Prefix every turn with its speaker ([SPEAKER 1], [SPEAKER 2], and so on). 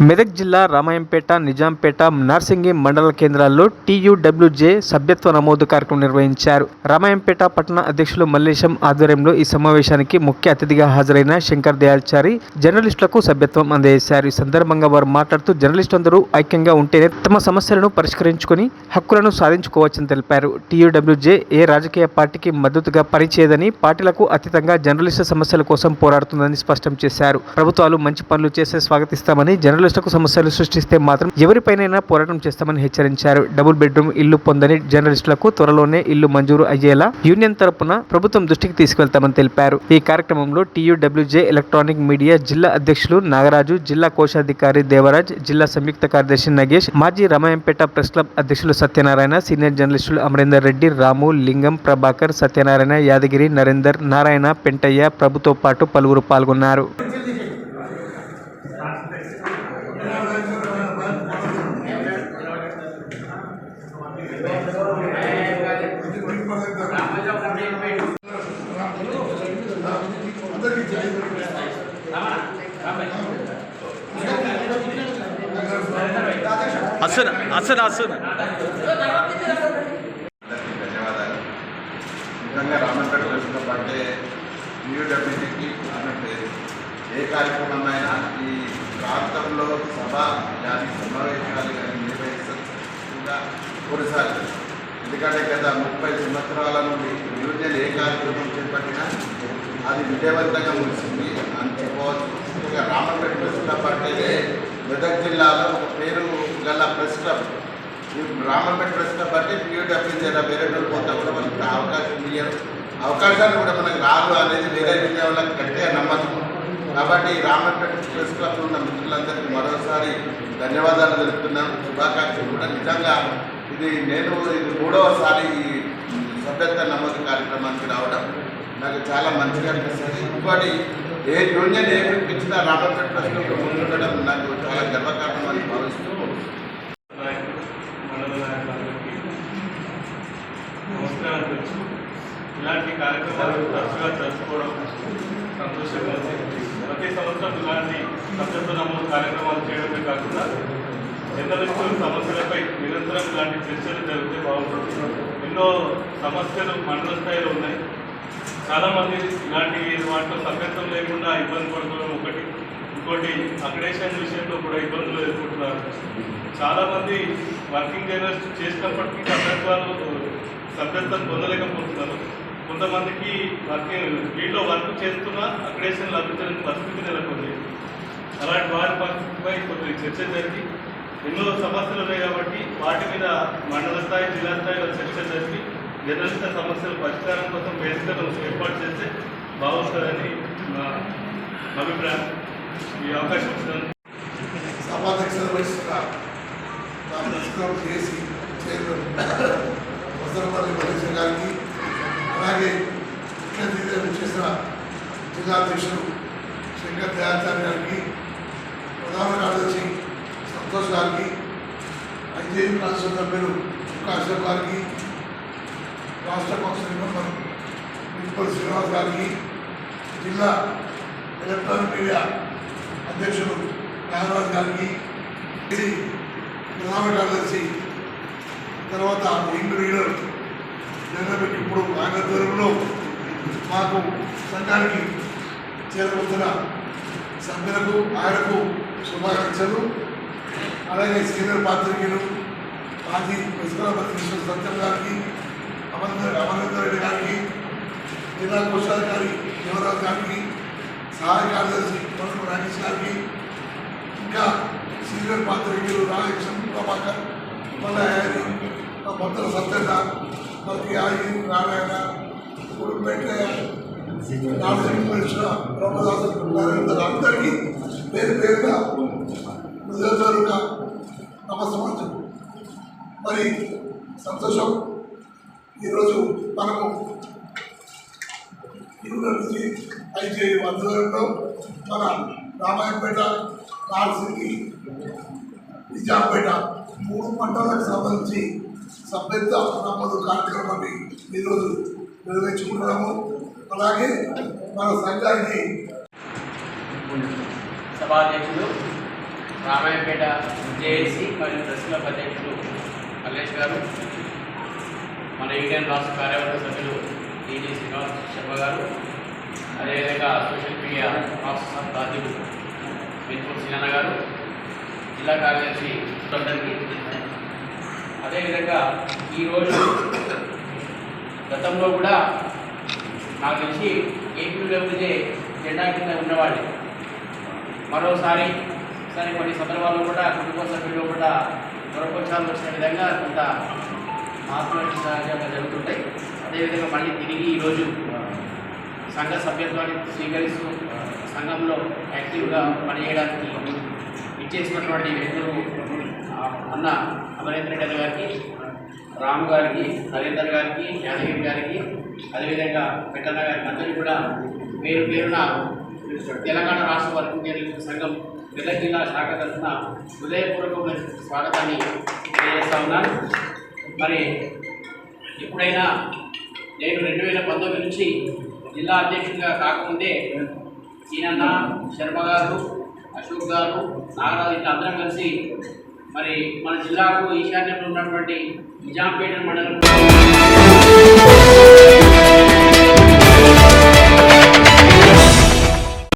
[SPEAKER 1] మెదక్ జిల్లా రామాయంపేట, నిజాంపేట, నార్సింగి మండల కేంద్రాల్లో టీయూడబ్ల్యూజే సభ్యత్వ నమోదు కార్యక్రమం నిర్వహించారు. రామాయంపేట పట్టణ అధ్యక్షులు మల్లేశం ఆధ్వర్యంలో ఈ సమావేశానికి ముఖ్య అతిథిగా హాజరైన శంకర్ దయాల్చారి జర్నలిస్టులకు సభ్యత్వం అందజేశారు. ఈ సందర్భంగా వారు మాట్లాడుతూ జర్నలిస్టులందరూ ఐక్యంగా ఉంటేనే తమ సమస్యలను పరిష్కరించుకుని హక్కులను సాధించుకోవచ్చని తెలిపారు. టీయూడబ్ల్యూజే ఏ రాజకీయ పార్టీకి మద్దతుగా పనిచేయదని, పార్టీలకు అతీతంగా జర్నలిస్టు సమస్యల కోసం పోరాడుతుందని స్పష్టం చేశారు. ప్రభుత్వాలు మంచి పనులు చేస్తే స్వాగతిస్తామని, జర్నలిస్టులకు సమస్యలు సృష్టిస్తే మాత్రం ఎవరిపైనైనా పోరాటం చేస్తామని హెచ్చరించారు. డబుల్ బెడ్రూమ్ ఇల్లు పొందని జర్నలిస్టులకు త్వరలోనే ఇల్లు మంజూరు అయ్యేలా యూనియన్ తరపున ప్రభుత్వం దృష్టికి తీసుకెళ్తామని తెలిపారు. ఈ కార్యక్రమంలో టీయూడబ్ల్యూజే ఎలక్ట్రానిక్ మీడియా జిల్లా అధ్యక్షులు నాగరాజు, జిల్లా కోశాధికారి దేవరాజ్, జిల్లా సంయుక్త కార్యదర్శి నగేష్, మాజీ రామాయంపేట ప్రెస్ క్లబ్ అధ్యక్షులు సత్యనారాయణ, సీనియర్ జర్నలిస్టులు అమరేందర్ రెడ్డి, రాము, లింగం, ప్రభాకర్, సత్యనారాయణ, యాదగిరి, నరేందర్, నారాయణ, పెంటయ్య, ప్రభుతో పాటు పలువురు పాల్గొన్నారు.
[SPEAKER 2] ధన్యవాదాలు. నిజంగా రామాయంపేట వచ్చినప్పుడే టీయూడబ్ల్యూజేకి అన్నట్టు ఏ కార్యక్రమమైనా ఈ ప్రాంతంలో సభ కానీ సమావేశాలు కానీ నిర్వహిస్తుందా కొనసాగుతుంది. ఎందుకంటే గత 30 సంవత్సరాల నుండి యూనియన్ ఏ కార్యక్రమం చేపట్టినా అది విజయవంతంగా ముగిసింది అని చెప్పవచ్చు. ముఖ్యంగా రామాయంపేట ప్రెస్ క్లబ్ అంటే మెదక్ జిల్లాలో ఒక పేరు గల ప్రెస్ క్లబ్. ఈ రామాయంపేట ప్రెస్ క్లబ్ అంటే టీయూడబ్ల్యూజే వేరే పోతా కూడా మనకు అవకాశం ఇయ్యరు, అవకాశాలు కూడా మనకు రాదు అనేది వేరే వాళ్ళకి గట్టిగా నమ్మకం. కాబట్టి రామాయంపేట ప్రెస్ క్లబ్ ఉన్న మిత్రులందరికీ మరోసారి ధన్యవాదాలు తెలుపుతున్నాను, శుభాకాంక్షలు కూడా. నిజంగా ఇది 3వసారి ఈ సభ్యత్వ నమోదు కార్యక్రమానికి రావడం నాకు చాలా మంచిగా అనిపిస్తుంది. ఇంకోటి A union A పిలిపించినా Ramayampet press club ముందుండడం నాకు చాలా గర్వకారణం అని భావిస్తూ
[SPEAKER 3] ఇలాంటి కార్యక్రమాలు తరచుగా జరుపుకోవడం సంతోషంగా ఉంది. ప్రతి సంవత్సరం ఇలాంటి సభ్యత్వ నమోదు కార్యక్రమాలు చేయడమే కాకుండా జర్నలిస్టుల సమస్యలపై నిరంతరం ఇలాంటి చర్చలు జరిగితే బాగుంటుంది. ఎన్నో సమస్యలు మండల స్థాయిలో ఉన్నాయి. చాలామంది ఇలాంటి వాటిలో సభ్యత్వం లేకుండా ఇబ్బంది పడుకోవడం ఒకటి. ఇంకోటి అక్రిడేషన్ విషయంలో కూడా ఇబ్బందులు ఎదుర్కొంటున్నారు. చాలామంది వర్కింగ్ జర్నలిస్ట్ చేసినప్పటికీ సభ్యత్వం పొందలేకపోతున్నారు. కొంతమందికి వీళ్ళు వర్క్ చేస్తున్నా అక్రిడేషన్ లభించని పరిస్థితి నెలకొంది. అలాంటి వారి పరిస్థితిపై కొద్దిగా చర్చ జరిగి ఎన్నో సమస్యలు ఉన్నాయి కాబట్టి వాటి మీద మండల స్థాయి, జిల్లా స్థాయిలో చర్చ జరిగి జర్నలిస్టుల సమస్యల పరిష్కారం కోసం వేదికను ఏర్పాటు చేస్తే బాగుంటుందని నా అభిప్రాయం. ఈ అవకాశం ఇచ్చినందుకు
[SPEAKER 4] సభాధ్యక్షులు వహిస్తున్న చేసి వసరపల్లి మల్లేశం గారికి, అలాగే ముఖ్య అతిథిగా చేసిన జిల్లా అధ్యక్షులు శంకర్ దయాచార్య గారికి, ప్రధాన కార్యదర్శి సంతోష్ గారికి, ఐజేయు రాష్ట్ర సభ్యులు కాశ్యప్ గారికి, రాష్ట్ర కౌన్సిల్ మెంబర్ ప్రిన్సిపల్ శ్రీనివాస్ గారికి, జిల్లా ఎలక్ట్రానిక్ మీడియా అధ్యక్షులు నాగరాజ్ గారికి, ప్రధాన కార్యదర్శి, తర్వాత యంగ్ లీడర్ జగన్ ఇప్పుడు ఆయన దూరంలో మాకు సంఘానికి చేరవచ్చిన సభ్యులకు ఆయనకు శుభాకాంక్షలు. అలాగే సీనియర్ పాత్రికేయులు మాజీ విశ్వనాథ సత్యం గారికి, అమరేందర్ రెడ్డి గారికి, జిల్లా కోశాధికారి దేవరాజ్ గారికి, సహాయ కార్యదర్శి రాజేష్ గారికి, ఇంకా సీనియర్ పాత్రికేయులు రాజేశం, ప్రభాకర్, మల్లయ్య, భక్తుల సత్యత, మనకి ఆగి నారాయణ, వెంకయ్య, అందరికీ పేరు పేరుగా హృదయపూర్వక నమస్కారం. మరి సంతోషం. ఈరోజు మనము యూనివర్సిటీ ఐజేయు ఆధ్వర్యంలో మన రామాయంపేట, నార్సింగి, నిజాంపేట 3 మండలాలకు సంబంధించి సభ్యత్వ నమోదు కార్యక్రమాన్ని ఈరోజు నిర్వహించుకుంటున్నాము. అలాగే మన సంఘానికి
[SPEAKER 5] సభాధ్యక్షులు రామాయంపేట జేఏసీ మరియు ప్రెస్ క్లబ్ అధ్యక్షులు మల్లేష్ గారు, మన యూనియన్ రాష్ట్ర కార్యవర్గ సభ్యులు టీజీ శ్రీనివాస్ శర్మ గారు, అదేవిధంగా సోషల్ మీడియా రాష్ట్ర బాధ్యులు వెంకూరు సీనన్న గారు, జిల్లా కార్యదర్శి అందరికీ, అదేవిధంగా ఈరోజు గతంలో కూడా నాకు తెలిసి ఏపీడబ్ల్యూజే జెండా కింద ఉన్నవాళ్ళు మరోసారి కొన్ని సందర్భాల్లో కూడా కుటుంబ సభ్యులు కూడా దొరకొచ్చాలు వచ్చిన విధంగా కొంత ఆత్మవిశ్వాసంగా జరుగుతుంటాయి. అదేవిధంగా మళ్ళీ తిరిగి ఈరోజు సంఘ సభ్యత్వాన్ని స్వీకరిస్తూ సంఘంలో యాక్టివ్గా పనిచేయడానికి ఇచ్చేసినటువంటి వ్యక్తులు అన్న అమరేంద్ర రెడ్డి గారికి, రాము గారికి, నరేందర్ గారికి, యాదగిరి గారికి, అదేవిధంగా పెట్టన్న గారికి అందరికీ కూడా పేరు పేరున తెలంగాణ రాష్ట్ర వర్కింగ్ సంఘం మెదక్ జిల్లా శాఖ తరఫున హృదయపూర్వకమైన స్వాగతాన్ని తెలియజేస్తా ఉన్నాను. మరి ఎప్పుడైనా నేను 2019 నుంచి జిల్లా అధ్యక్షుడిగా కాకముందే సీనన్న, శర్మ గారు, అశోక్ గారు, నాగరాజు ఇట్లా అందరం కలిసి మరి మన జిల్లాకు ఈశాన్యంలో ఉన్నటువంటి నిజాంపేట మండలం